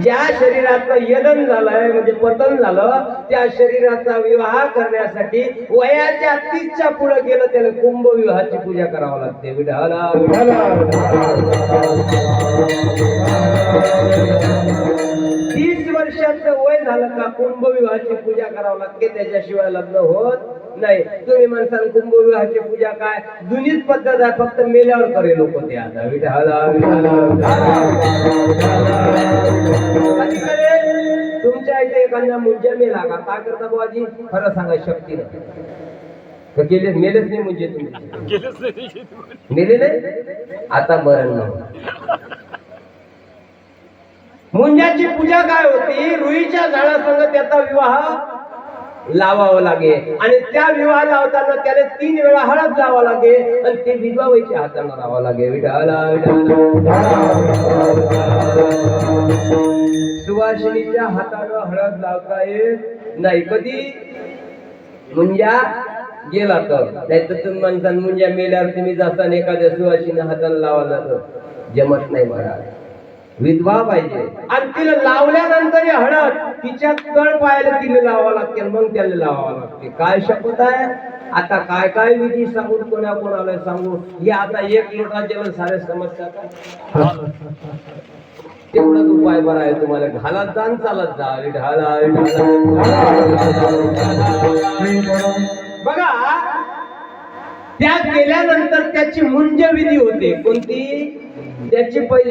ज्या शरीराचं यदन झालंय म्हणजे पतन झालं, त्या शरीराचा विवाह करण्यासाठी वयाच्या 30च्या पुढे गेलं त्याला कुंभ विवाहाची पूजा करावी लागते. विठाला 30 वर्षाचं वय झालं का कुंभ विवाहाची पूजा करावी लागते, त्याच्याशिवाय लग्न होत नाही. तुम्ही म्हणसान कुंभ विवाहाची पूजा काय, जुनीच पद्धत आहे, फक्त मेल्यावर करे लोक ते. आता विठाला तुमच्या इथे एखाद्या मुंजा मेला का, काय करता बुवाजी? खरं सांगा शक्तीनं गेले, मेलेच नाही म्हणजे तुम्ही मेले नाही, आता मरण नाही. मुंजाची पूजा काय होती, रुईच्या झाडासंग त्याचा विवाह लावावा लागे आणि त्या विवाह लावताना त्याला 3 वेळा हळद लावा लागे आणि ते विधवाईच्या हाताने लावा लागे. विठाला सुवासिनीच्या हाताने हळद लावता येत नाही. कधी मुंजा गेला तर, नाही तर तुम्ही म्हणता मुंजा मेल्यावर तुम्ही जाता एखाद्या सुवासिनी हाताने लावायला तर जमत नाही. मला विधवा पाहिजे आणि तिला लावल्यानंतर हळद तिच्या तळ पायाला तिला लावावं लागते, मग त्याला लावावं लागते. काय शपथ आहे. आता काय काय विधी सांगू, कोणाला सांगू, हे आता 1 लोटा जेवण सारे समजतात. तेवढाच उपाय बरा आहे तुम्हाला, घालात जा आणि चालत जा. बघा, त्या केल्यानंतर त्याची मुंज विधी होते. कोणती? त्याची पहिली